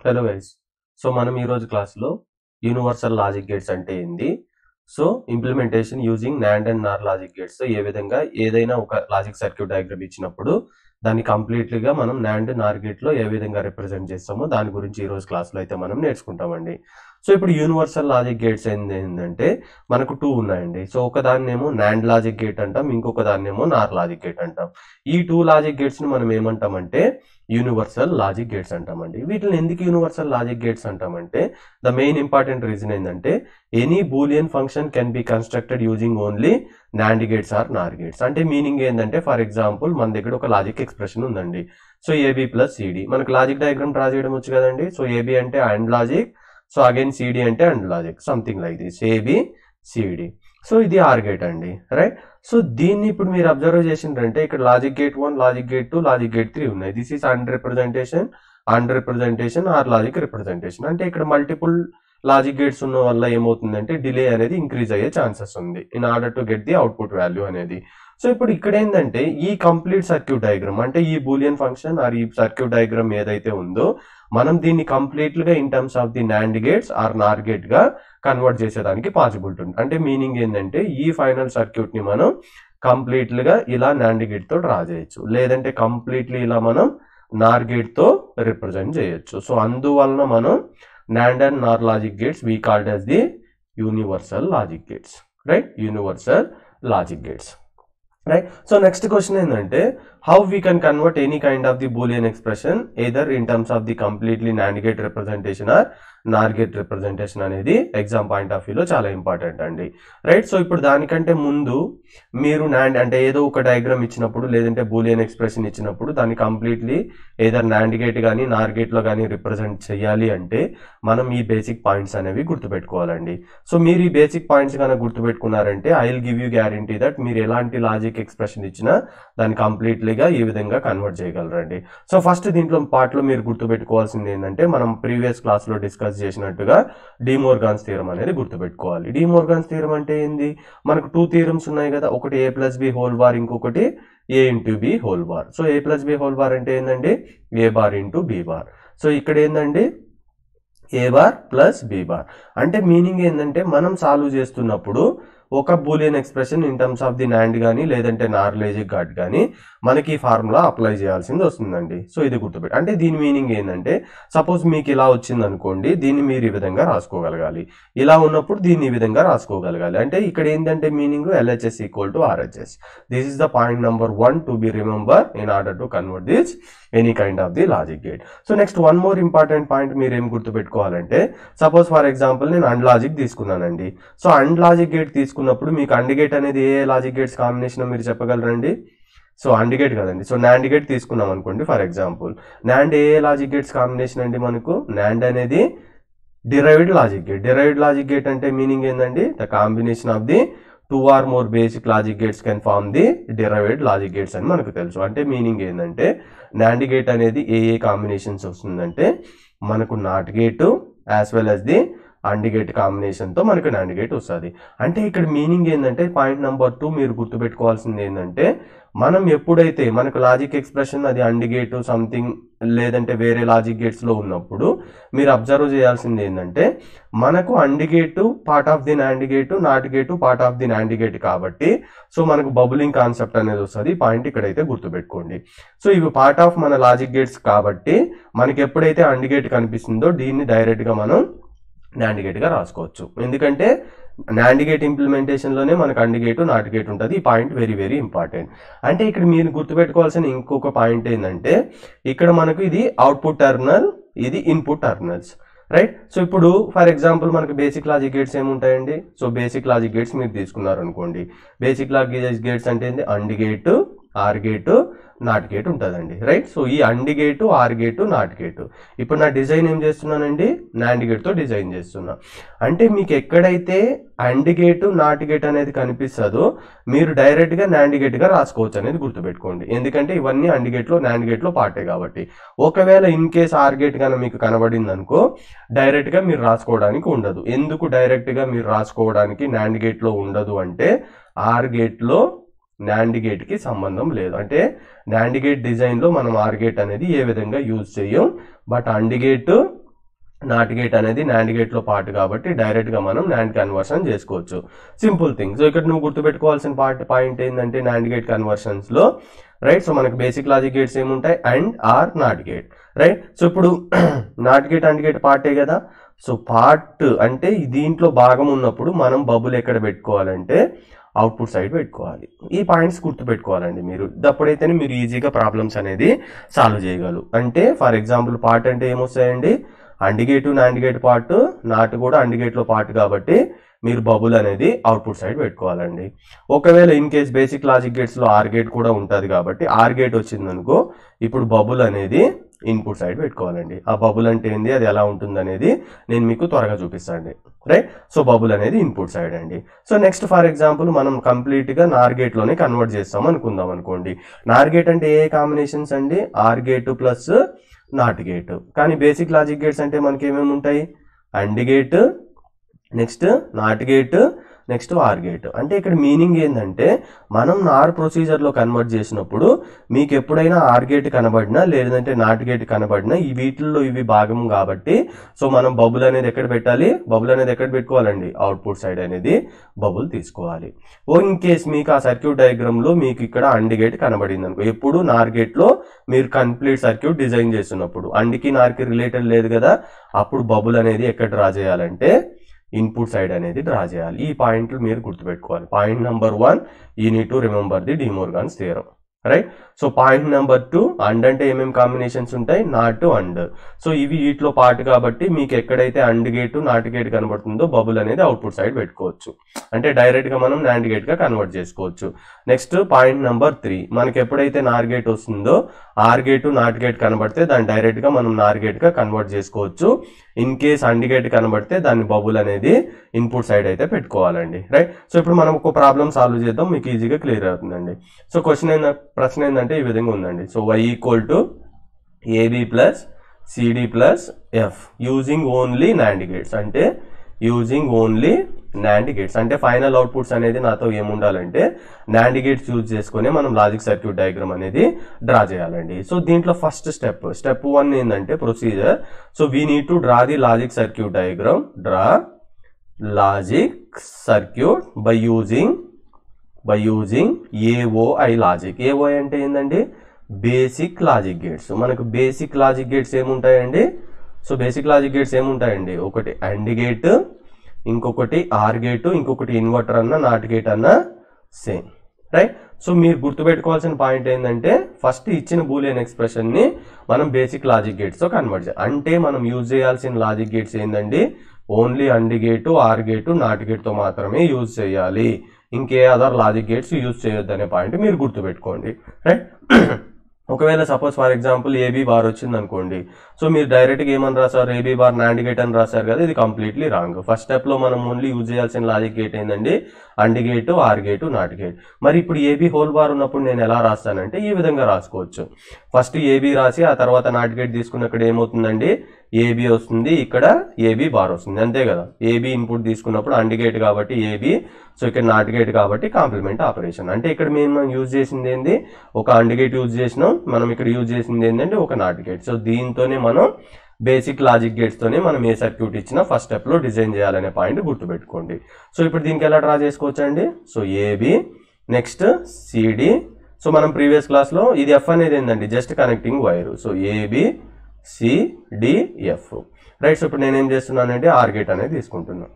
Hello guys. So మనం ఈరోజు క్లాస్లో యూనివర్సల్ లాజిక్ గేట్స్ అంటే ఏంది, so implementation using NAND and Nar logic gates, ఏ విధంగా ఏదైనా ఒక లాజిక్ సర్క్యూట్ డయాగ్రామ్ ఇచ్చినప్పుడు దాన్ని కంప్లీట్లీగా మనం నాండ్ నార్ గేట్లో ఏ విధంగా రిప్రజెంట్ చేస్తామో దాని గురించి ఈరోజు క్లాస్లో అయితే మనం నేర్చుకుంటామండి. సో ఇప్పుడు యూనివర్సల్ లాజిక్ గేట్స్ ఏంటంటే మనకు 2 ఉన్నాయండి. సో ఒక దాన్నేమో నాండ్ లాజిక్ గేట్ అంటాం, ఇంకొక దాన్నేమో నార్ లాజిక్ గేట్ అంటాం. ఈ 2 లాజిక్ గేట్స్ని మనం ఏమంటామంటే యూనివర్సల్ లాజిక్ గేట్స్ అంటామండి. వీటిని ఎందుకు యూనివర్సల్ లాజిక్ గేట్స్ అంటామంటే ద మెయిన్ ఇంపార్టెంట్ రీజన్ ఏంటంటే any Boolean function can be constructed using only NAND gates or NOR gates. అంటే మీనింగ్ ఏంటంటే ఫర్ ఎగ్జాంపుల్ మన దగ్గర ఒక లాజిక్ ఎక్స్ప్రెషన్ ఉందండి. సో ఏబి ప్లస్ సిడి, మనకు లాజిక్ డయాగ్రామ్ డ్రా చేయడం వచ్చు కదండి. సో ఏబి అంటే and logic, so again CD అంటే and logic, something like this AB CD. So ఇది ఆర్ గేట్ అండి, రైట్. సో దీన్ని ఇప్పుడు మీరు అబ్జర్వ్ చేసిందంటే ఇక్కడ logic gate 1, logic gate 2, logic gate 3 ఉన్నాయి. This is AND representation or logic representation. అంటే ఇక్కడ మల్టిపుల్ లాజిక్ గేట్స్ ఉన్న వల్ల ఏమవుతుందంటే డిలే అనేది ఇంక్రీజ్ అయ్యే ఛాన్సెస్ ఉంది in order to get the output value అనేది. సో ఇప్పుడు ఇక్కడ ఏంటంటే ఈ కంప్లీట్ సర్క్యూట్ డయాగ్రామ్ అంటే ఈ బూలియన్ ఫంక్షన్ ఆర్ ఈ సర్క్యూట్ డయాగ్రామ్ ఏదైతే ఉందో మనం దీన్ని కంప్లీట్గా in terms of the NAND gates or NOR gate గా కన్వర్ట్ చేసేదానికి పాసిబిలిటీ ఉంది. అంటే మీనింగ్ ఏంటంటే ఈ ఫైనల్ సర్క్యూట్ ని మనం కంప్లీట్లీగా ఇలా నాండ్ గేట్ తో డ్రా చేయొచ్చు, లేదంటే కంప్లీట్లీ ఇలా మనం నార్ గేట్ తో రిప్రజెంట్ చేయొచ్చు. సో అందువలన మనం NAND and Nar logic gates we called as the universal logic gates, right. Universal logic gates, right. So next question ఏంటంటే how we can convert any kind of the boolean expression either in terms of the completely NAND gate representation or NOR gate representation అనేది exam point of వ్యూలో చాలా important అండి, right. So ఇప్పుడు దానికంటే ముందు మీరు NAND అంటే ఏదో ఒక డయాగ్రామ్ ఇచ్చినప్పుడు లేదంటే బూలియన్ ఎక్స్ప్రెషన్ ఇచ్చినప్పుడు దాన్ని కంప్లీట్లీ ఏదర్ నాండ్ గేట్ కానీ నార్ గేట్లో కానీ రిప్రజెంట్ చేయాలి అంటే మనం ఈ బేసిక్ పాయింట్స్ అనేవి గుర్తుపెట్టుకోవాలండి. సో మీరు ఈ బేసిక్ పాయింట్స్ కనుక గుర్తుపెట్టుకున్నారంటే I will give you guarantee that మీరు ఎలాంటి లాజిక్ ఎక్స్ప్రెషన్ ఇచ్చినా దాన్ని కంప్లీట్లీ ఈ విధంగా కన్వర్ట్ చేయగలరండి. సో ఫస్ట్ దీంట్లో పార్ట్లో మీరు గుర్తుపెట్టుకోవాల్సింది ఏంటంటే మనం ప్రీవియస్ క్లాస్ లో డిస్కస్ చేసినట్టుగా డి మోర్గాన్స్ థియరం అనేది గుర్తుపెట్టుకోవాలి. డి మోర్గాన్స్ థియరం అంటే ఏంది, మనకు 2 థియరమ్స్ ఉన్నాయి కదా, ఒకటి A plus B whole bar, ఇంకొకటి A into B whole bar. So A plus B whole bar అంటే ఏంటండి A bar into B bar. So ఇక్కడ ఏంటండి A bar plus B bar. అంటే మీనింగ్ ఏంటంటే మనం సాల్వ్ చేస్తున్నప్పుడు ఒక Boolean expression in terms of the NAND కానీ లేదంటే నార్ లాజిక్ గేట్ కానీ మనకి ఈ ఫార్ములా అప్లై చేయాల్సింది వస్తుందండి. సో ఇది గుర్తుపెట్టి, అంటే దీని మీనింగ్ ఏంటంటే సపోజ్ మీకు ఇలా వచ్చింది అనుకోండి, దీన్ని మీరు ఈ విధంగా రాసుకోగలగాలి, ఇలా ఉన్నప్పుడు దీన్ని ఈ విధంగా రాసుకోగలగాలి. అంటే ఇక్కడ ఏంటంటే meaning LHS equal to RHS. This is the point number 1 to be remember in order to convert this any kind of the logic gate. So next one more important point మీరు ఏం గుర్తుపెట్టుకోవాలంటే సపోజ్ ఫర్ ఎగ్జాంపుల్ నేను and logic తీసుకున్నానండి. So and logic gate తీసుకున్నప్పుడు మీకు and gate అనేది ఏ logic gates combination మీరు చెప్పగలరండి. So AND gate కదండి. So NAND gate తీసుకున్నాం అనుకోండి for example, NAND A logic gates combination అండి మనకు నాండ్ అనేది derived logic gate. Derived logic gate అంటే మీనింగ్ ఏంటండి the combination of the 2 or more basic logic gates can form the derived logic gates అని మనకు తెలుసు. అంటే మీనింగ్ ఏంటంటే నాండ్ గేట్ అనేది ఏ కాంబినేషన్స్ వస్తుందంటే మనకు not gate as well as the and gate combination తో మనకు నాండ్ గేట్ వస్తుంది. అంటే ఇక్కడ మీనింగ్ ఏంటంటే పాయింట్ నెంబర్ 2 మీరు గుర్తుపెట్టుకోవాల్సింది ఏంటంటే మనం ఎప్పుడైతే మనకు లాజిక్ ఎక్స్ప్రెషన్ అది అండ్ గేటు సంథింగ్ లేదంటే వేరే లాజిక్ గేట్స్ లో ఉన్నప్పుడు మీరు అబ్జర్వ్ చేయాల్సింది ఏంటంటే మనకు and gate part of the NAND gate, not gate part of the NAND gate కాబట్టి సో మనకు బబులింగ్ కాన్సెప్ట్ అనేది వస్తుంది. పాయింట్ ఇక్కడైతే గుర్తుపెట్టుకోండి. సో ఇవి పార్ట్ ఆఫ్ మన లాజిక్ గేట్స్ కాబట్టి మనకి ఎప్పుడైతే అండ్ గేట్ కనిపిస్తుందో దీన్ని డైరెక్ట్ గా మనం నాండ్ గేట్ గా రాసుకోవచ్చు. ఎందుకంటే నాండ్ గేట్ ఇంప్లిమెంటేషన్ లోనే మనకు అండ్ గేటు నాట్ గేట్ ఉంటుంది. ఈ పాయింట్ వెరీ వెరీ ఇంపార్టెంట్. అంటే ఇక్కడ మీరు గుర్తుపెట్టుకోవాల్సిన ఇంకొక పాయింట్ ఏంటంటే ఇక్కడ మనకు ఇది అవుట్పుట్ టెర్మినల్, ఇది ఇన్పుట్ టెర్మినల్స్, రైట్. సో ఇప్పుడు ఫర్ ఎగ్జాంపుల్ మనకు బేసిక్ లాజిక్ గేట్స్ ఏముంటాయండి. సో బేసిక్ లాజిక్ గేట్స్ మీరు తీసుకున్నారు అనుకోండి, బేసిక్ లాజిక్ గేట్స్ అంటే ఏంటి and gate, or gate, not gate ఉంటుందండి, రైట్. సో ఈ and gate, or gate, not gate ఇప్పుడు నా డిజైన్ ఏం చేస్తున్నానండి నాండ్ గేట్ తో డిజైన్ చేస్తున్నా. అంటే మీకు ఎక్కడైతే అండ్ గేటు నాట్ గేట్ అనేది కనిపిస్తుందో మీరు డైరెక్ట్ గా నాండ్ గేట్ గా రాసుకోవచ్చు అనేది గుర్తుపెట్టుకోండి. ఎందుకంటే ఇవన్నీ అండ్ గేట్ లో నాండ్ గేట్ లో పార్టే కాబట్టి. ఒకవేళ ఇన్ కేస్ ఆర్ గేట్ కన్నా మీకు కనబడింది అనుకో డైరెక్ట్ గా మీరు రాసుకోవడానికి ఉండదు. ఎందుకు డైరెక్ట్ గా మీరు రాసుకోవడానికి నాండ్ గేట్ లో ఉండదు అంటే ఆర్ గేట్ లో నాండ్ గేట్ కి సంబంధం లేదు. అంటే నాండ్ గేట్ డిజైన్ లో మనం ఆర్ గేట్ అనేది ఏ విధంగా యూజ్ చేయం, but AND gate not gate అనేది నాండ్ గేట్ లో పార్ట్ కాబట్టి డైరెక్ట్ గా మనం నాండ్ కన్వర్షన్ చేసుకోవచ్చు. Simple thing. సో ఇక్కడ నువ్వు గుర్తుపెట్టుకోవాల్సిన పాయింట్ ఏంటంటే నాండ్ గేట్ కన్వర్షన్స్ లో రైట్, సో మనకి బేసిక్ లాజిక్ గేట్స్ ఏముంటాయి, AND OR NOT gate right. So ఇప్పుడు నాట్ గేట్ అండ్ గేట్ పార్టే కదా. సో పార్ట్ అంటే దీంట్లో భాగం ఉన్నప్పుడు మనం బబుల్ ఎక్కడ పెట్టుకోవాలంటే అవుట్పుట్ సైడ్ పెట్టుకోవాలి. ఈ పాయింట్స్ గుర్తు పెట్టుకోవాలండి మీరు. అప్పుడైతేనే మీరు ఈజీగా ప్రాబ్లమ్స్ అనేది సాల్వ్ చేయగలరు. అంటే ఫర్ ఎగ్జాంపుల్ పార్ట్ అంటే ఏమొస్తాయండి, and gate NAND gate part, not కూడా అండ్ గేట్ లో పార్ట్ కాబట్టి మీరు బబుల్ అనేది అవుట్పుట్ సైడ్ పెట్టుకోవాలండి. ఒకవేళ in case basic logic gates లో ఆర్ గేట్ కూడా ఉంటుంది కాబట్టి ఆర్ గేట్ వచ్చిందనుకో ఇప్పుడు బబుల్ అనేది ఇన్పుట్ సైడ్ పెట్టుకోవాలండి. ఆ బబుల్ అంటే ఏంది, అది ఎలా ఉంటుంది అనేది నేను మీకు త్వరగా చూపిస్తాండి రైట్. సో బబుల్ అనేది ఇన్పుట్ సైడ్ అండి. సో నెక్స్ట్ ఫర్ ఎగ్జాంపుల్ మనం కంప్లీట్ గా నార్ గేట్ లోనే కన్వర్ట్ చేస్తాం అనుకుందాం అనుకోండి. నార్ గేట్ అంటే ఏ కాంబినేషన్స్ అండి, OR gate plus NOT gate. కానీ బేసిక్ లాజిక్ గేట్స్ అంటే మనకి ఏమేమి ఉంటాయి, AND gate, next NOT gate, next OR gate. అంటే ఇక్కడ మీనింగ్ ఏంటంటే మనం నార్ ప్రొసీజర్ లో కన్వర్ట్ చేసినప్పుడు మీకు ఎప్పుడైనా ఆర్ గేట్ కనబడినా లేదంటే నాట్ గేట్ కనబడినా ఈ వీటిల్లో ఇవి భాగం కాబట్టి సో మనం బబుల్ అనేది ఎక్కడ పెట్టాలి, బబుల్ అనేది ఎక్కడ పెట్టుకోవాలండి, అవుట్పుట్ సైడ్ అనేది బబుల్ తీసుకోవాలి. ఇన్ కేస్ మీకు ఆ సర్క్యూట్ డయాగ్రామ్ లో మీకు ఇక్కడ అండ్ గేట్ కనబడింది అనుకో, ఎప్పుడు నార్ గేట్ లో మీరు కంప్లీట్ సర్క్యూట్ డిజైన్ చేస్తున్నప్పుడు అండ్కి నార్కి రిలేటెడ్ లేదు కదా, అప్పుడు బబుల్ అనేది ఎక్కడ డ్రా చేయాలంటే ఇన్పుట్ సైడ్ అనేది డ్రా చేయాలి. ఈ పాయింట్లు మీరు గుర్తుపెట్టుకోవాలి. Point number 1 you need to remember the De Morgan's theorem right. So point number 2 and అంటే ఏమేమి కాంబినేషన్స్ ఉంటాయి, నాట్ అండ్. సో ఇవి వీటిలో పార్ట్ కాబట్టి మీకు ఎక్కడైతే అండ్ గేట్ నాట్ గేట్ కనబడుతుందో బబుల్ అనేది అవుట్పుట్ సైడ్ పెట్టుకోవచ్చు. అంటే డైరెక్ట్ గా మనం నాండ్ గేట్ గా కన్వర్ట్ చేసుకోవచ్చు. నెక్స్ట్ పాయింట్ నెంబర్ 3 మనకి ఎప్పుడైతే నార్ గేట్ వస్తుందో ఆర్ గేట్ నాట్ గేట్ కనబడితే దాన్ని డైరెక్ట్ గా మనం నార్ గేట్ గా కన్వర్ట్ చేసుకోవచ్చు. ఇన్ కేస్ అండ్ గేట్ కనబడితే దాన్ని బబుల్ అనేది ఇన్పుట్ సైడ్ అయితే పెట్టుకోవాలండి రైట్. సో ఇప్పుడు మనం ఒక ప్రాబ్లం సాల్వ్ చేద్దాం, మీకు ఈజీగా క్లియర్ అవుతుందండి. సో ప్రశ్న ఏంటంటే ఈ విధంగా ఉందండి. So y equal to AB plus CD plus F using only NAND gates. అంటే యూజింగ్ ఓన్లీ నాండ్ గేట్స్ అంటే ఫైనల్ అవుట్పుట్స్ అనేది నాతో ఏముండాలంటే నాండ్ గేట్స్ యూజ్ చేసుకుని మనం లాజిక్ సర్క్యూట్ డయాగ్రామ్ అనేది డ్రా చేయాలండి. సో దీంట్లో ఫస్ట్ స్టెప్ 1 ఏంటంటే procedure. So we need to draw the logic circuit diagram, draw logic circuit by using AOI logic. AOI అంటే ఏంటండి, బేసిక్ లాజిక్ గేట్స్. మనకు basic logic gates ఏముంటాయండి, so basic logic gates ఏముంటాయండి, ఒకటి and gate, ఇంకొకటి or gate, ఇంకొకటి inverter అన్న not gate అన్న సేమ్ రైట్. సో మీరు గుర్తుపెట్టుకోవాల్సిన పాయింట్ ఏంటంటే ఫస్ట్ ఇచ్చిన బూలియన్ ఎక్స్ప్రెషన్ ని మనం బేసిక్ లాజిక్ గేట్స్ తో కన్వర్ట్ చేయాలి. అంటే మనం యూజ్ చేయాల్సిన లాజిక్ గేట్స్ ఏంటండి, only AND gate, OR gate, not gate తో మాత్రమే యూజ్ చేయాలి. ఇంకే అదర్ లాజిక్ గేట్స్ యూజ్ చేయొద్దు అనే పాయింట్ మీరు గుర్తుపెట్టుకోండి రైట్. ఒకవేళ suppose for example AB bar వచ్చింది అనుకోండి, సో మీరు డైరెక్ట్ గా ఏమని రాసారు, ఏబీ బార్ నాండ్ గేట్ అని రాశారు కదా, ఇది కంప్లీట్లీ రాంగ్. ఫస్ట్ స్టెప్ లో మనం ఓన్లీ యూజ్ చేయాల్సిన లాజిక్ గేట్ ఏంటండి, AND gate, OR gate, not gate. మరి ఇప్పుడు ఏబీ హోల్ బార్ ఉన్నప్పుడు నేను ఎలా రాస్తానంటే ఈ విధంగా రాసుకోవచ్చు. ఫస్ట్ ఏబీ రాసి ఆ తర్వాత నాట్ గేట్ తీసుకున్నక్కడ ఏమవుతుందండి, ఏబీ వస్తుంది, ఇక్కడ ఏబీ బార్ వస్తుంది, అంతే కదా. ఏబీ ఇన్పుట్ తీసుకున్నప్పుడు అండ్ గేట్ కాబట్టి ఏబీ, సో ఇక్కడ నాట్ గేట్ కాబట్టి కాంప్లిమెంట్ ఆపరేషన్. అంటే ఇక్కడ మేము యూజ్ చేసింది ఏంది, ఒక అండ్ గేట్ యూజ్ చేసినాం, మనం ఇక్కడ యూజ్ చేసింది ఏంటంటే ఒక నాట్ గేట్. సో దీంతోనే మనం బేసిక్ లాజిక్ గేట్స్ తోనే మనం ఏ సర్క్యూట్ ఇచ్చినా ఫస్ట్ స్టెప్ లో డిజైన్ చేయాలనే పాయింట్ గుర్తుపెట్టుకోండి. సో ఇప్పుడు దీనికి ఎలా డ్రా చేసుకోవచ్చు అండి, so AB, next CD. So మనం ప్రీవియస్ క్లాస్ లో ఇది ఎఫ్ అనేది ఏంటండి, just connecting wire. So AB CDF right. So ఇప్పుడు నేనేం చేస్తున్నానంటే ఆర్ గేట్ అనేది తీసుకుంటున్నాను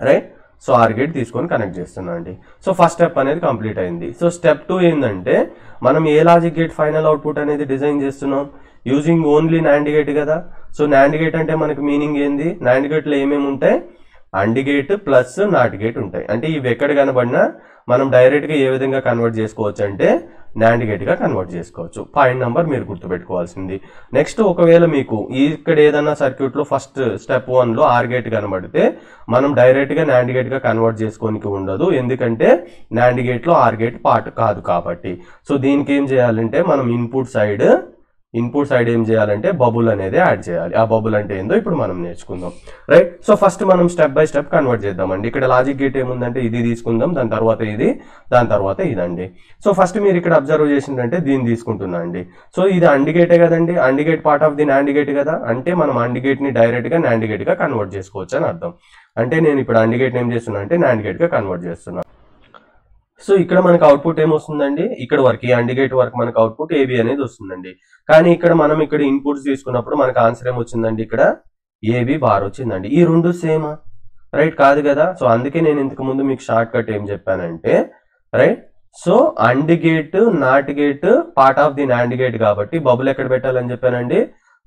రైట్. సో ఆర్ గేట్ తీసుకొని కనెక్ట్ చేస్తున్నా అండి. సో ఫస్ట్ స్టెప్ అనేది కంప్లీట్ అయింది. సో స్టెప్ 2 ఏంటంటే మనం ఏ లాజిక్ గేట్ ఫైనల్ అవుట్పుట్ అనేది డిజైన్ చేస్తున్నాం, యూజింగ్ ఓన్లీ నాండ్ గేట్ కదా. సో నాండ్ గేట్ అంటే మనకి మీనింగ్ ఏంది, నాండ్ గేట్ లో ఏమేమి ఉంటాయి, AND gate plus NOT gate ఉంటాయి. అంటే ఇవి ఎక్కడ కనబడినా మనం డైరెక్ట్ గా ఏ విధంగా కన్వర్ట్ చేసుకోవచ్చు అంటే నాండ్ గేట్ గా కన్వర్ట్ చేసుకోవచ్చు. పాయింట్ నెంబర్ మీరు గుర్తుపెట్టుకోవాల్సింది. నెక్స్ట్ ఒకవేళ మీకు ఇక్కడ ఏదన్నా సర్క్యూట్ లో ఫస్ట్ స్టెప్ 1 లో ఆర్ గేట్ కనబడితే మనం డైరెక్ట్ గా నాండ్ గేట్ గా కన్వర్ట్ చేసుకోనికి ఉండదు, ఎందుకంటే నాండ్ గేట్ లో ఆర్ గేట్ పార్ట్ కాదు కాబట్టి. సో దీనికి ఏం చేయాలంటే మనం ఇన్పుట్ సైడ్ ఇన్పుట్ సైడ్ ఏం చేయాలంటే బబుల్ అనేది యాడ్ చేయాలి. ఆ బబుల్ అంటే ఏందో ఇప్పుడు మనం నేర్చుకుందాం, రైట్. సో ఫస్ట్ మనం స్టెప్ బై స్టెప్ కన్వర్ట్ చేద్దామండి. ఇక్కడ లాజిక్ గేట్ ఏముందంటే ఇది తీసుకుందాం, దాని తర్వాత ఇది, దాని తర్వాత ఇదండి. సో ఫస్ట్ మీరు ఇక్కడ అబ్జర్వ్ చేసిందంటే దీన్ని తీసుకుంటున్నా అండి. సో ఇది అండ్ గేటే కదండి, and gate part of the NAND gate కదా, అంటే మనం అండ్ గేట్ ని డైరెక్ట్ గా నాండ్ గేట్ గా కన్వర్ట్ చేసుకోవచ్చు అని అర్థం. అంటే నేను ఇప్పుడు అండ్ గేట్ ఏం చేస్తున్నా అంటే నాండ్ గేట్ గా కన్వర్ట్ చేస్తున్నా. సో ఇక్కడ మనకు అవుట్పుట్ ఏమొస్తుందండి, ఇక్కడ వరకు ఈ అండ్ గేట్ వరకు మనకు అవుట్పుట్ ఏబి అనేది వస్తుందండి. కానీ ఇక్కడ మనం ఇక్కడ ఇన్పుట్స్ తీసుకున్నప్పుడు మనకు ఆన్సర్ ఏమొచ్చిందండి, ఇక్కడ ఏబి బార్ వచ్చిందండి. ఈ రెండు సేమా, రైట్ కాదు కదా. సో అందుకే నేను ఇంతకు ముందు మీకు షార్ట్ కట్ ఏం చెప్పానంటే, right. So AND gate not gate part of the NAND gate కాబట్టి బబుల్ ఎక్కడ పెట్టాలని చెప్పానండి,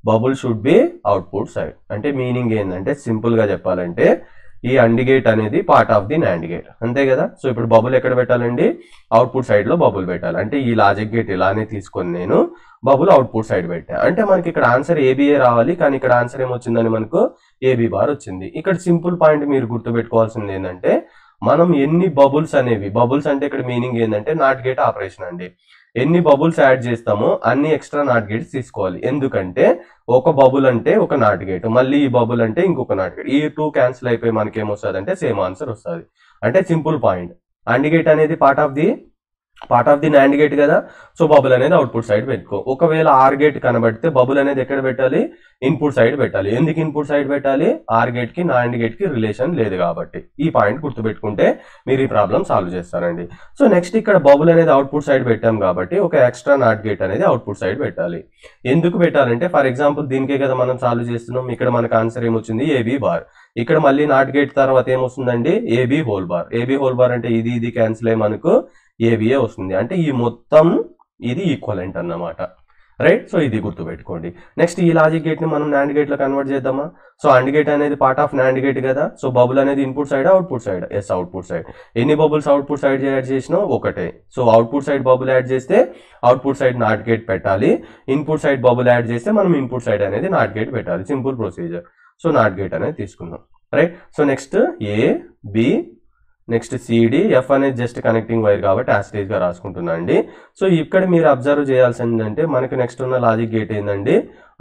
bubble should be output side. అంటే మీనింగ్ ఏంటంటే సింపుల్ గా చెప్పాలంటే ఈ అండ్ గేట్ అనేది part of the NAND gate, అంతే కదా. సో ఇప్పుడు బబుల్ ఎక్కడ పెట్టాలండి, అవుట్పుట్ సైడ్ లో బబుల్ పెట్టాలి. అంటే ఈ లాజిక్ గేట్ ఇలానే తీసుకొని నేను బబుల్ అవుట్పుట్ సైడ్ పెట్టా. అంటే మనకి ఇక్కడ ఆన్సర్ ఏబిఏ రావాలి, కానీ ఇక్కడ ఆన్సర్ ఏమొచ్చిందని మనకు ఏబి బార్ వచ్చింది. ఇక్కడ సింపుల్ పాయింట్ మీరు గుర్తుపెట్టుకోవాల్సింది ఏంటంటే, మనం ఎన్ని బబుల్స్ అనేవి, బబుల్స్ అంటే ఇక్కడ మీనింగ్ ఏంటంటే నాట్ గేట్ ఆపరేషన్ అండి. ఎన్ని బబుల్స్ యాడ్ చేస్తామో అన్ని ఎక్స్ట్రా నాట్ గేట్స్ తీసుకోవాలి. ఎందుకంటే ఒక బబుల్ అంటే ఒక నాట్ గేట్, మళ్ళీ ఈ బబుల్ అంటే ఇంకొక నాట్ గేట్, ఈ టూ క్యాన్సిల్ అయిపోయి మనకి ఏమొస్తుంది అంటే సేమ్ ఆన్సర్ వస్తుంది. అంటే సింపుల్ పాయింట్, అండ్ గేట్ అనేది part of the NAND gate కదా. సో బబుల్ అనేది అవుట్పుట్ సైడ్ పెట్టుకో. ఒకవేళ ఆర్ గేట్ కనబడితే బబుల్ అనేది ఎక్కడ పెట్టాలి, ఇన్పుట్ సైడ్ పెట్టాలి. ఎందుకు ఇన్పుట్ సైడ్ పెట్టాలి, ఆర్ గేట్ కి నాండ్ గేట్ కి రిలేషన్ లేదు కాబట్టి. ఈ పాయింట్ గుర్తుపెట్టుకుంటే మీరు ఈ ప్రాబ్లం సాల్వ్ చేస్తారండి. సో నెక్స్ట్ ఇక్కడ బబుల్ అనేది అవుట్పుట్ సైడ్ పెట్టాం కాబట్టి ఒక ఎక్స్ట్రా నాట్ గేట్ అనేది అవుట్పుట్ సైడ్ పెట్టాలి. ఎందుకు పెట్టాలంటే ఫర్ ఎగ్జాంపుల్ దీనికే కదా మనం సాల్వ్ చేస్తున్నాం. ఇక్కడ మనకు ఆన్సర్ ఏమొచ్చింది, ఏబి బార్. ఇక్కడ మళ్ళీ నాట్ గేట్ తర్వాత ఏమొస్తుందండి, AB whole bar. AB whole bar అంటే ఇది క్యాన్సిల్ అయ్యి మనకు ఏబిఏ వస్తుంది. అంటే ఈ మొత్తం ఇది ఈక్వలెంట్ అన్నమాట, రైట్. సో ఇది గుర్తుపెట్టుకోండి. నెక్స్ట్ ఈ లాజిక్ గేట్ ని మనం నాండ్ గేట్ లో కన్వర్ట్ చేద్దామా. సో అండ్ గేట్ అనేది పార్ట్ ఆఫ్ నాండ్ గేట్ కదా. సో బబుల్ అనేది input side output side, yes output side. ఎన్ని బబుల్స్ అవుట్పుట్ సైడ్ యాడ్ చేసినా ఒకటే. So output side bubble add చేస్తే అవుట్పుట్ సైడ్ నాట్ గేట్ పెట్టాలి, ఇన్పుట్ సైడ్ బబుల్ యాడ్ చేస్తే మనం ఇన్పుట్ సైడ్ అనేది నాట్ గేట్ పెట్టాలి. Simple procedure. So NOT gate అనేది తీసుకుందాం, right. So next A B, next CD, F అనేది జస్ట్ కనెక్టింగ్ వైర్ కాబట్టి యాస్టేజ్ గా రాసుకుంటున్నా అండి. సో ఇక్కడ మీరు అబ్జర్వ్ చేయాల్సింది అంటే మనకి నెక్స్ట్ ఉన్న లాజిక్ గేట్ ఏంటండి,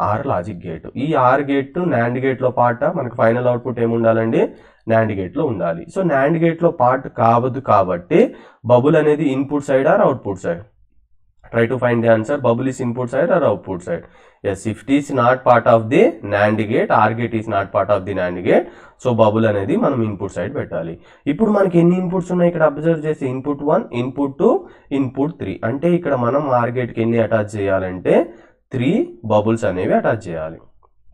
ఆర్ లాజిక్ గేట్. ఈ ఆర్ గేట్ నాండ్ గేట్ లో పార్ట్, మనకి ఫైనల్ అవుట్పుట్ ఏమి ఉండాలండి, నాండ్ గేట్ లో ఉండాలి. సో నాండ్ గేట్ లో పార్ట్ కావద్దు కాబట్టి బబుల్ అనేది input side are output side. Try to find the answer. Bubble is input side or output side? Yes, if it is not part of the NAND gate, OR gate is not part of the NAND gate. So bubble అనేది మనం input side పెట్టాలి. ఇప్పుడు మనకి ఎన్ని inputs ఉన్నాయి ఇక్కడ observe చేసి, input 1, input 2, input 3. అంటే ఇక్కడ మనం OR gate కి ఎన్ని అటాచ్ చేయాలంటే 3 బబుల్స్ అనేవి అటాచ్ చేయాలి.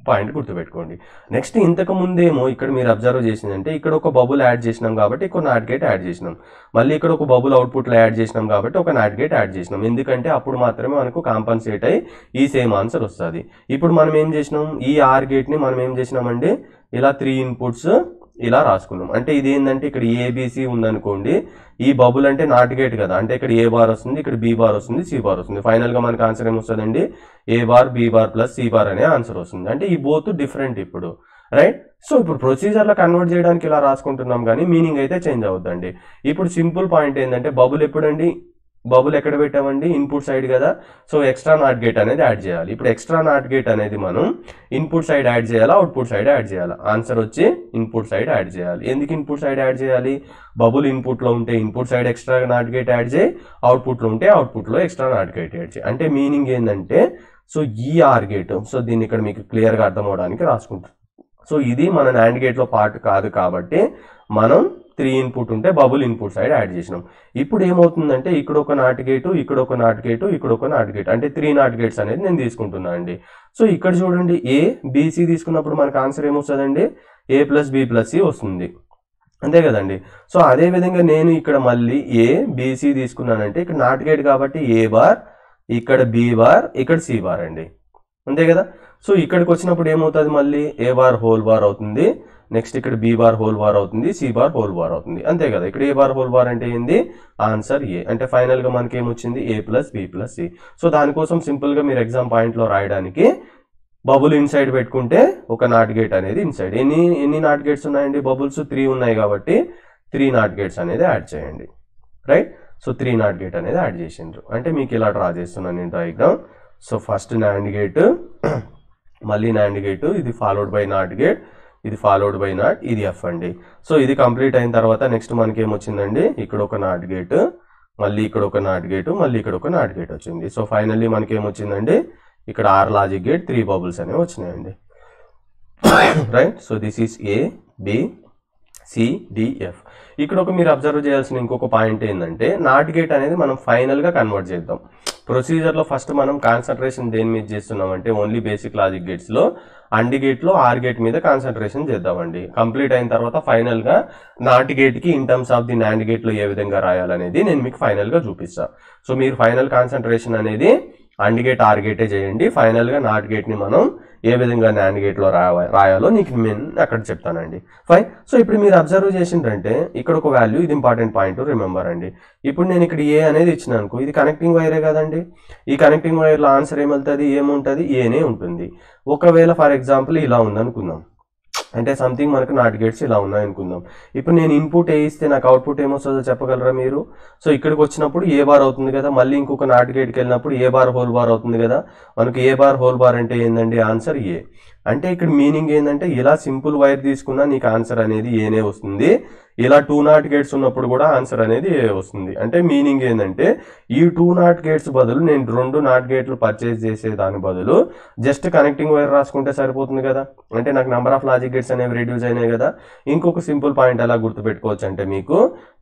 పాయింట్ గుర్తుపెట్టుకోండి. నెక్స్ట్ ఇంతకు ముందేమో ఇక్కడ మీరు అబ్జర్వ్ చేసిందంటే ఇక్కడ ఒక బబుల్ యాడ్ చేసినాం కాబట్టి ఒక నాట్ గేట్ యాడ్ చేసినాం, మళ్ళీ ఇక్కడ ఒక బబుల్ అవుట్పుట్ లో యాడ్ చేసినాం కాబట్టి ఒక నాట్ గేట్ యాడ్ చేసినాం. ఎందుకంటే అప్పుడు మాత్రమే మనకు కాంపన్సేట్ అయ్యి ఈ సేమ్ ఆన్సర్ వస్తుంది. ఇప్పుడు మనం ఏం చేసినాం, ఈ ఆర్ గేట్ ని మనం ఏం చేసినామండి, ఇలా 3 ఇన్పుట్స్ ఇలా రాసుకున్నాం. అంటే ఇది ఏంటంటే ఇక్కడ ఏబిసి ఉందనుకోండి, ఈ బబుల్ అంటే నాట్ గేట్ కదా, అంటే ఇక్కడ ఏ బార్ వస్తుంది, ఇక్కడ బి బార్ వస్తుంది, సి బార్ వస్తుంది. ఫైనల్ గా మనకి ఆన్సర్ ఏమొస్తుందండి, A bar B bar plus C bar అనే ఆన్సర్ వస్తుంది. అంటే ఈ బోత్ డిఫరెంట్ ఇప్పుడు, రైట్. సో ఇప్పుడు ప్రొసీజర్ లో కన్వర్ట్ చేయడానికి ఇలా రాసుకుంటున్నాం కానీ మీనింగ్ అయితే చేంజ్ అవుద్దండి. ఇప్పుడు సింపుల్ పాయింట్ ఏంటంటే బబుల్ ఎప్పుడండి, బబుల్ ఎక్కడ పెట్టామండి, ఇన్పుట్ సైడ్ కదా. సో ఎక్స్ట్రా నాట్ గేట్ అనేది యాడ్ చేయాలి. ఇప్పుడు ఎక్స్ట్రా నాట్ గేట్ అనేది మనం ఇన్పుట్ సైడ్ యాడ్ చేయాలా, అవుట్పుట్ సైడ్ యాడ్ చేయాలా? ఆన్సర్ వచ్చి ఇన్పుట్ సైడ్ యాడ్ చేయాలి. ఎందుకు ఇన్పుట్ సైడ్ యాడ్ చేయాలి, బబుల్ ఇన్పుట్ లో ఉంటే input side extra not gate add చేయి, అవుట్పుట్ లో ఉంటే అవుట్పుట్ లో ఎక్స్ట్రా నాట్ గేట్ యాడ్ చేయి. అంటే మీనింగ్ ఏంటంటే, సో ఈ ఆర్ గేట్, సో దీన్ని ఇక్కడ మీకు క్లియర్ గా అర్థం అవడానికి రాసుకుంటాం. సో ఇది మన నాండ్ గేట్ లో పార్ట్ కాదు కాబట్టి మనం 3 ఇన్పుట్ ఉంటే బబుల్ ఇన్పుట్ సైడ్ యాడ్ చేసినాం. ఇప్పుడు ఏమవుతుందంటే ఇక్కడ ఒక నాట్ గేటు, ఇక్కడ ఒక నాట్ గేటు, ఇక్కడ ఒక నాట్ గేట్, అంటే 3 నాట్ గేట్స్ అనేది నేను తీసుకుంటున్నా అండి. సో ఇక్కడ చూడండి, ఏ బీసీ తీసుకున్నప్పుడు మనకు ఆన్సర్ ఏమొస్తుందండి, ఏ ప్లస్ బి ప్లస్ సి వస్తుంది, అంతే కదండి. సో అదే విధంగా నేను ఇక్కడ మళ్ళీ ఏ బీసీ తీసుకున్నానంటే ఇక్కడ నాట్ గేట్ కాబట్టి ఏ బార్, ఇక్కడ బి బార్, ఇక్కడ సి బార్ అండి, అంతే కదా. సో ఇక్కడికి వచ్చినప్పుడు ఏమవుతుంది, మళ్ళీ ఏ బార్ హోల్ బార్ అవుతుంది, నెక్స్ట్ ఇక్కడ బి బార్ హోల్ బార్ అవుతుంది, సి బార్ హోల్ బార్ అవుతుంది, అంతే కదా. ఇక్కడ ఏ బార్ హోల్ బార్ అంటే ఏంది, ఆన్సర్ ఏ. అంటే ఫైనల్ గా మనకి ఏమొచ్చింది, A plus B plus C. So దానికోసం సింపుల్ గా మీరు ఎగ్జామ్ పాయింట్ లో రాయడానికి బబుల్ ఇన్సైడ్ పెట్టుకుంటే ఒక నాట్ గేట్ అనేది ఇన్సైడ్. ఎన్ని నాట్ గేట్స్ ఉన్నాయండి, బబుల్స్ 3 ఉన్నాయి కాబట్టి 3 నాట్ గేట్స్ అనేది యాడ్ చేయండి, రైట్. సో 3 నాట్ గేట్ అనేది యాడ్ చేసిండ్రు. అంటే మీకు ఇలా డ్రా చేస్తున్నాను నేను diagram. So first NAND gate, మళ్ళీ NAND గేట్, ఇది ఫాలోడ్ బై నాట్ గేట్, ఇది ఫాలోడ్ బై నాట్, ఇది F అండి. సో ఇది కంప్లీట్ అయిన తర్వాత నెక్స్ట్ మనకి ఏమొచ్చిందండి, ఇక్కడ ఒక నాట్ గేట్, మళ్ళీ ఇక్కడ ఒక నాట్ గేట్, మళ్ళీ ఇక్కడ ఒక నాట్ గేట్ వచ్చింది. సో ఫైనల్లీ మనకి ఏమొచ్చిందండి, ఇక్కడ R లాజిక్ గేట్ 3 బబుల్స్ అనేవి వచ్చినాయండి. Right. So this is A, B, C, D, F. ఇక్కడ ఒక మీరు అబ్జర్వ్ చేయాల్సిన ఇంకొక పాయింట్ ఏంటంటే, నాట్ గేట్ అనేది మనం ఫైనల్ గా కన్వర్ట్ చేద్దాం. ప్రొసీజర్ లో ఫస్ట్ మనం కాన్సన్ట్రేషన్ దేని మీద చేస్తున్నాం అంటే, ఓన్లీ బేసిక్ లాజిక్ గేట్స్ లో AND గేట్ లో ఆర్ గేట్ మీద కాన్సన్ట్రేషన్ చేద్దామండి. కంప్లీట్ అయిన తర్వాత ఫైనల్ గా నాట్ గేట్ కి in terms of the NAND gate లో ఏ విధంగా రాయాలనేది నేను మీకు ఫైనల్ గా చూపిస్తా. సో మీరు ఫైనల్ కాన్సన్ట్రేషన్ అనేది AND గేట్ ఆర్ గేటే చేయండి. ఫైనల్ గా నాట్ గేట్ ని మనం ఏ విధంగా NAND గేట్ లో రాయాలో నీకు నేను అక్కడ చెప్తానండి. ఫైన్. సో ఇప్పుడు మీరు అబ్జర్వ్ చేసిందంటే ఇక్కడ ఒక వాల్యూ, ఇది ఇంపార్టెంట్ పాయింట్ రిమెంబర్ అండి. ఇప్పుడు నేను ఇక్కడ ఏ అనేది ఇచ్చిన అనుకో, ఇది కనెక్టింగ్ వైరే కదండి. ఈ కనెక్టింగ్ వైర్ లో ఆన్సర్ ఏమవుతుంది, ఏముంటుంది, ఏనే ఉంటుంది. ఒకవేళ ఫర్ ఎగ్జాంపుల్ ఇలా ఉందనుకుందాం, అంటే సంథింగ్ మనకు నాట్ గేట్స్ ఇలా ఉన్నాయి అనుకుందాం. ఇప్పుడు నేను ఇన్పుట్ ఏ ఇస్తే నాకు అవుట్పుట్ ఏమొస్తుందో చెప్పగలరా మీరు? సో ఇక్కడికి వచ్చినప్పుడు ఏ బార్ అవుతుంది కదా, మళ్ళీ ఇంకొక నాట్ గేట్కి వెళ్ళినప్పుడు ఏ బార్ హోల్ బార్ అవుతుంది కదా. మనకు ఏ బార్ హోల్ బార్ అంటే ఏందండి, ఆన్సర్ ఏ. అంటే ఇక్కడ మీనింగ్ ఏంటంటే, ఇలా సింపుల్ వైర్ తీసుకున్నా నీకు ఆన్సర్ అనేది ఏనే వస్తుంది. ఇలా 2 నాట్ గేట్స్ ఉన్నప్పుడు కూడా ఆన్సర్ అనేది ఏ వస్తుంది. అంటే మీనింగ్ ఏంటంటే, ఈ 2 నాట్ గేట్స్ బదులు నేను 2 నాట్ గేట్లు పర్చేస్ చేసే దాని బదులు జస్ట్ కనెక్టింగ్ వైర్ రాసుకుంటే సరిపోతుంది కదా. అంటే నాకు నెంబర్ ఆఫ్ లాజిక్ గేట్స్ అనేవి రిడ్యూస్ అయినాయి కదా. ఇంకొక సింపుల్ పాయింట్ ఎలా గుర్తుపెట్టుకోవచ్చు అంటే,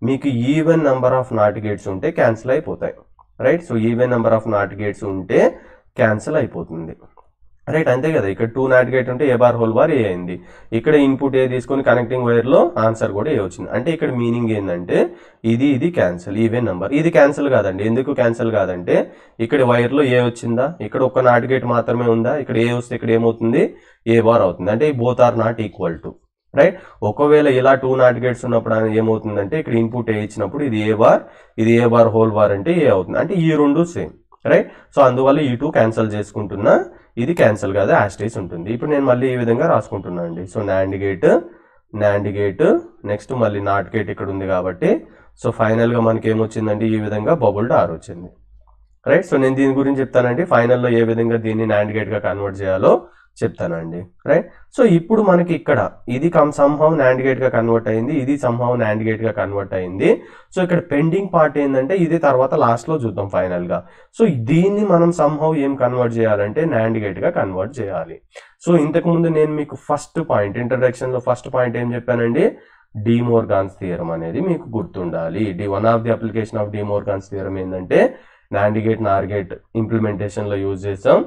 మీకు even number of not gates ఉంటే క్యాన్సిల్ అయిపోతాయి. Right. So even number of not gates ఉంటే క్యాన్సిల్ అయిపోతుంది. రైట్. అంతే కదా. ఇక్కడ 2 నాట్ గేట్ ఉంటే ఏ బార్ హోల్ బార్ ఏ అయింది. ఇక్కడ ఇన్పుట్ ఏ తీసుకొని కనెక్టింగ్ వైర్ లో ఆన్సర్ కూడా ఏ వచ్చింది. అంటే ఇక్కడ మీనింగ్ ఏంటంటే, ఇది క్యాన్సిల్, ఈవెన్ నెంబర్. ఇది క్యాన్సిల్ కాదండి. ఎందుకు క్యాన్సిల్ కాదంటే, ఇక్కడ వైర్ లో ఏ వచ్చిందా, ఇక్కడ ఒక నాట్ గేట్ మాత్రమే ఉందా. ఇక్కడ ఏ వస్తే ఇక్కడ ఏమవుతుంది, ఏ బార్ అవుతుంది. అంటే both are not equal to. Right. ఒకవేళ ఇలా 2 నాట్ గేట్స్ ఉన్నప్పుడు ఏమవుతుందంటే, ఇక్కడ ఇన్పుట్ ఏ ఇచ్చినప్పుడు ఇది ఏ బార్, ఇది ఏ బార్ హోల్ బార్ అంటే ఏ అవుతుంది. అంటే ఈ రెండు సేమ్. రైట్. సో అందువల్ల ఈ 2 క్యాన్సిల్ చేసుకుంటున్నా, ఇది క్యాన్సిల్ కాదు, యాస్టేజ్ ఉంటుంది. ఇప్పుడు నేను మళ్ళీ ఈ విధంగా రాసుకుంటున్నా అండి. సో NAND గేట్, నెక్స్ట్ మళ్ళీ నాట్ గేట్ ఇక్కడ ఉంది కాబట్టి, సో ఫైనల్ గా మనకి ఏమొచ్చిందండి, ఈ విధంగా బబుల్డ్ ఆర్ వచ్చింది. రైట్. సో నేను దీని గురించి చెప్తానండి, ఫైనల్లో ఏ విధంగా దీన్ని NAND గేట్ గా కన్వర్ట్ చేయాలో చెప్తానండి. రైట్. సో ఇప్పుడు మనకి ఇక్కడ ఇది సంహౌ NAND గేట్ గా కన్వర్ట్ అయింది, ఇది సంహౌ NAND గేట్ గా కన్వర్ట్ అయింది. సో ఇక్కడ పెండింగ్ పార్ట్ ఏంటంటే, ఇది తర్వాత లాస్ట్ లో చూద్దాం ఫైనల్ గా. సో దీన్ని మనం సంహౌ ఏం కన్వర్ట్ చేయాలంటే NAND గేట్ గా కన్వర్ట్ చేయాలి. సో ఇంతకు ముందు నేను మీకు ఫస్ట్ పాయింట్, ఇంట్రడక్షన్ లో ఫస్ట్ పాయింట్ ఏం చెప్పానండి, డి మోర్గాన్స్ థియరం అనేది మీకు గుర్తుండాలి. One of the application of De Morgan's theorem ఏంటంటే, NAND gate NOR gate implementation లో యూజ్ చేసాం.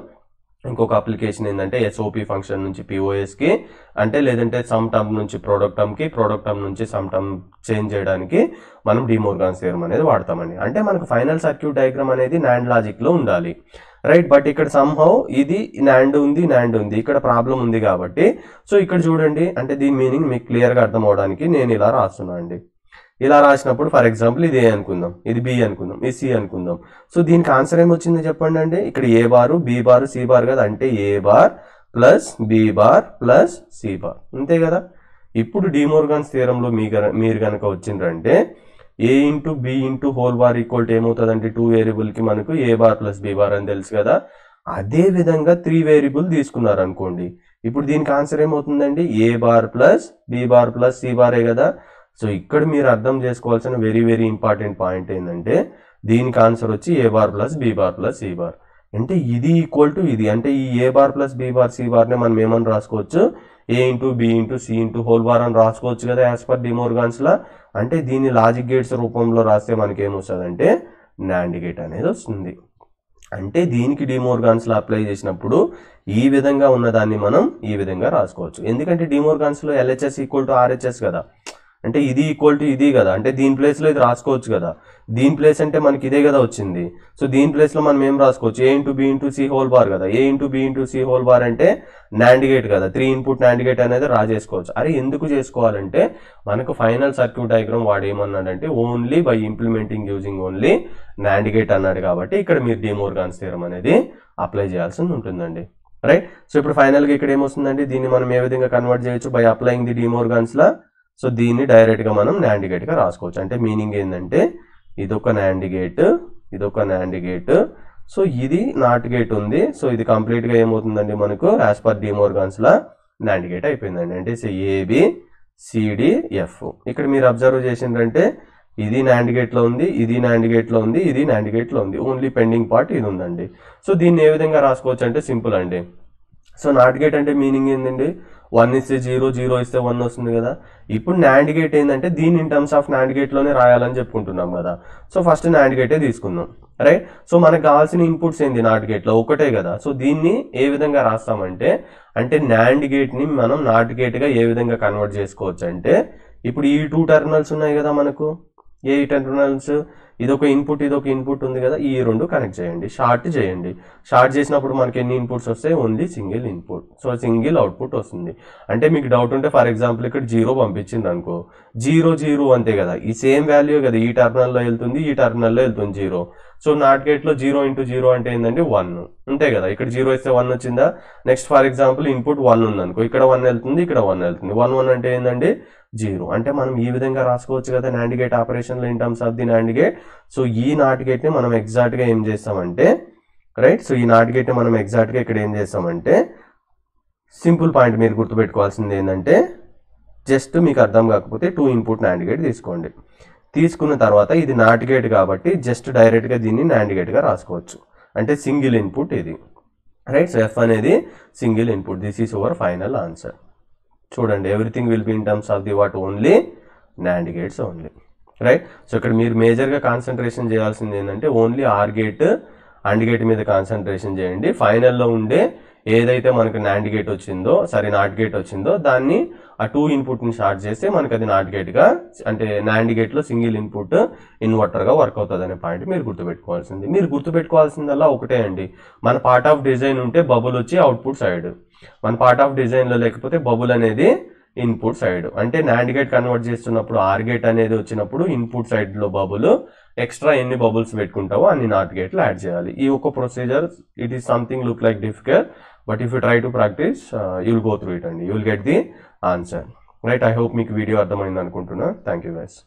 ఇంకొక అప్లికేషన్ ఏంటంటే SOP ఫంక్షన్ నుంచి POS కి, అంటే లేదంటే సమ్ టర్మ్ నుంచి ప్రోడక్ట్ టర్మ్ కి, ప్రోడక్ట్ టర్మ్ నుంచి సమ్ టర్మ్ చేంజ్ చేయడానికి మనం డి మోర్గాన్స్ థియరం అనేది వాడతామండి. అంటే మనకు ఫైనల్ సర్క్యూట్ డయాగ్రామ్ అనేది NAND లాజిక్ లో ఉండాలి. రైట్. బట్ ఇక్కడ సంహౌ ఇది NAND ఉంది, ఇక్కడ ప్రాబ్లం ఉంది కాబట్టి, సో ఇక్కడ చూడండి, అంటే దీని మీనింగ్ మీకు క్లియర్ గా అర్థం అవడానికి నేను ఇలా రాస్తున్నా అండి. ఇలా రాసినప్పుడు ఫర్ ఎగ్జాంపుల్ ఇది ఏ అనుకుందాం, ఇది బి అనుకుందాం, ఇది సి అనుకుందాం. సో దీనికి ఆన్సర్ ఏమొచ్చింది చెప్పండి అండి. ఇక్కడ A bar, B bar, C bar కదా. అంటే A bar plus B bar plus C bar, అంతే కదా. ఇప్పుడు డి మోర్గాన్స్ థియరంలో మీరు కనుక వచ్చిందంటే, A into B into whole bar equal to ఏమవుతుందంటే, 2 వేరియబుల్ కి మనకు A bar plus B bar అని తెలుసు కదా. అదే విధంగా 3 వేరియబుల్ తీసుకున్నారు అనుకోండి, ఇప్పుడు దీనికి ఆన్సర్ ఏమవుతుందండి, A bar plus B bar plus C బారే కదా. సో ఇక్కడ మీరు అర్థం చేసుకోవాల్సిన వెరీ వెరీ ఇంపార్టెంట్ పాయింట్ ఏంటంటే, దీనికి ఆన్సర్ వచ్చి A bar plus B bar plus C bar. అంటే ఇది ఈక్వల్ టు ఇది. అంటే ఈ A bar plus B bar C bar ని మనం ఏమని రాసుకోవచ్చు, A into B into C into whole bar అని రాసుకోవచ్చు కదా, as per De Morgan's law. అంటే దీన్ని లాజిక్ గేట్స్ రూపంలో రాస్తే మనకి ఏమొస్తుంది అంటే, NAND గేట్ అనేది వస్తుంది. అంటే దీనికి డి మోర్గాన్స్ లా అప్లై చేసినప్పుడు ఈ విధంగా ఉన్నదాన్ని మనం ఈ విధంగా రాసుకోవచ్చు. ఎందుకంటే డి మోర్గాన్స్ లో LHS ఈక్వల్ టు RHS కదా. అంటే ఇది ఈక్వల్ టు ఇది కదా. అంటే దీని ప్లేస్ లో ఇది రాసుకోవచ్చు కదా. దీని ప్లేస్ అంటే మనకి ఇదే కదా వచ్చింది. సో దీని ప్లేస్ లో మనం ఏం రాసుకోవచ్చు, A into B into C whole bar కదా. A into B into C whole bar అంటే NAND గేట్ కదా. 3 ఇన్పుట్ NAND గేట్ అనేది రాసేసుకోవచ్చు. అరే ఎందుకు చేసుకోవాలంటే, మనకు ఫైనల్ సర్క్యూట్ డయాగ్రామ్ వాడు ఏమన్నాడంటే, only by implementing using only NAND gate అన్నాడు. కాబట్టి ఇక్కడ మీరు డి మోర్గాన్స్ థియరం అనేది అప్లై చేయాల్సి ఉంటుందండి. రైట్. సో ఇప్పుడు ఫైనల్ గా ఇక్కడ ఏమొస్తుందండి, దీన్ని మనం ఏ విధంగా కన్వర్ట్ చేయొచ్చు, by applying the De Morgan's law. So దీన్ని డైరెక్ట్ గా మనం NAND గేట్ గా రాసుకోవచ్చు. అంటే మీనింగ్ ఏంటంటే, ఇదొక NAND గేట్, ఇదొక NAND గేట్, సో ఇది నాట్ గేట్ ఉంది. సో ఇది కంప్లీట్ గా ఏమవుతుందండి మనకు యాజ్ పర్ డిమోర్గాన్స్ లా నాండ్ గేట్ అయిపోయిందండి. అంటే ఏబి సిడి ఎఫ్. ఇక్కడ మీరు అబ్జర్వ్ చేసిందంటే ఇది నాండ్ గేట్ లో ఉంది, ఇది నాండ్ గేట్ లో ఉంది, ఇది నాండ్ గేట్ లో ఉంది. ఓన్లీ పెండింగ్ పార్ట్ ఇది ఉందండి. సో దీన్ని ఏ విధంగా రాసుకోవచ్చు అంటే సింపుల్ అండి. సో నాట్ గేట్ అంటే మీనింగ్ ఏంటండి, 1 ఇస్తే 0, 0 ఇస్తే 1 వస్తుంది కదా. ఇప్పుడు నాండ్ గేట్ ఏంటంటే దీన్ని in terms of NAND gate లోనే రాయాలని చెప్పుకుంటున్నాం కదా. సో ఫస్ట్ నాండ్ గేటే తీసుకుందాం, రైట్. సో మనకు కావాల్సిన ఇన్పుట్స్ ఏంది నాట్ గేట్ లో ఒకటే కదా. సో దీన్ని ఏ విధంగా రాస్తామంటే, అంటే నాండ్ గేట్ ని మనం నాట్ గేట్ గా ఏ విధంగా కన్వర్ట్ చేసుకోవచ్చు అంటే, ఇప్పుడు ఈ 2 టెర్మినల్స్ ఉన్నాయి కదా మనకు, ఏ టెర్మినల్స్, ఇదొక ఇన్పుట్ ఇదొక ఇన్పుట్ ఉంది కదా, ఈ 2 కనెక్ట్ చేయండి, షార్ట్ చేయండి. షార్ట్ చేసినప్పుడు మనకి ఎన్ని ఇన్పుట్స్ వస్తాయి, only single input. So single output వస్తుంది. అంటే మీకు డౌట్ ఉంటే ఫర్ ఎగ్జాంపుల్ ఇక్కడ 0 పంపించింది అనుకో, 0 0 అంతే కదా, ఈ సేమ్ వాల్యూ కదా, ఈ టెర్మినల్లో వెళ్తుంది, ఈ టెర్మినల్లో వెళ్తుంది 0. సో నాట్ గేట్ లో 0 × 0 అంటే ఏంటంటే 1 అంతే కదా. ఇక్కడ 0 ఇస్తే 1 వచ్చిందా. నెక్స్ట్ ఫర్ ఎగ్జాంపుల్ ఇన్పుట్ 1 ఉంది అనుకో, ఇక్కడ 1 వెళ్తుంది, ఇక్కడ 1 వెళ్తుంది. 1 1 అంటే ఏంటండి 0. అంటే మనం ఈ విధంగా రాసుకోవచ్చు కదా నాండ్ గేట్ ఆపరేషన్ లో in terms of the NAND gate. So ఈ నాట్ గేట్ ని మనం ఎగ్జాక్ట్ గా ఏం చేస్తామంటే, రైట్. సో ఈ నాట్ గేట్ ని మనం ఎగ్జాక్ట్ గా ఇక్కడ ఏం చేస్తామంటే, సింపుల్ పాయింట్ మీరు గుర్తుపెట్టుకోవాల్సింది ఏంటంటే, జస్ట్ మీకు అర్థం కాకపోతే 2 ఇన్పుట్ నాండ్ గేట్ తీసుకోండి. తీసుకున్న తర్వాత ఇది నాట్ గేట్ కాబట్టి జస్ట్ డైరెక్ట్ గా దీన్ని నాండ్ గేట్ గా రాసుకోవచ్చు. అంటే సింగిల్ ఇన్పుట్ ఇది, రైట్. సో ఎఫ్ అనేది single input. This is our final answer. చూడండి, everything will be in terms of the what, only NAND gates only, right. So ఇక్కడ మీరు మేజర్ గా కాన్సన్ట్రేషన్ చేయాల్సింది ఏంటంటే, only or gate and gate మీద concentration చేయండి. ఫైనల్లో ఉండే ఏదైతే మనకు నాండ్ గేట్ వచ్చిందో, నాట్ గేట్ వచ్చిందో, దాన్ని ఆ 2 ఇన్పుట్ ని షార్ట్ చేస్తే మనకి అది నాట్ గేట్ గా, అంటే నాండ్ గేట్ లో సింగిల్ ఇన్పుట్ ఇన్వర్టర్ గా వర్క్ అవుతుంది అనే పాయింట్ మీరు గుర్తుపెట్టుకోవాల్సింది. మీరు గుర్తుపెట్టుకోవాల్సిందల్లా ఒకటే అండి, మన పార్ట్ ఆఫ్ డిజైన్ ఉంటే బబుల్ వచ్చి అవుట్పుట్ సైడ్, మన పార్ట్ ఆఫ్ డిజైన్ లో లేకపోతే బబుల్ అనేది ఇన్పుట్ సైడ్. అంటే నాండ్ గేట్ కన్వర్ట్ చేస్తున్నప్పుడు ఆర్ గేట్ అనేది వచ్చినప్పుడు ఇన్పుట్ సైడ్ లో బబుల్, ఎక్స్ట్రా ఎన్ని బబుల్స్ పెట్టుకుంటావో అన్ని నాట్ గేట్లు యాడ్ చేయాలి. ఈ ఒక procedure, it is something look like difficult, but if you try to practise you will go through it అండి, you will get the answer, right. I hope మీకు video అర్థమైంది అనుకుంటున్నా. Thank you guys.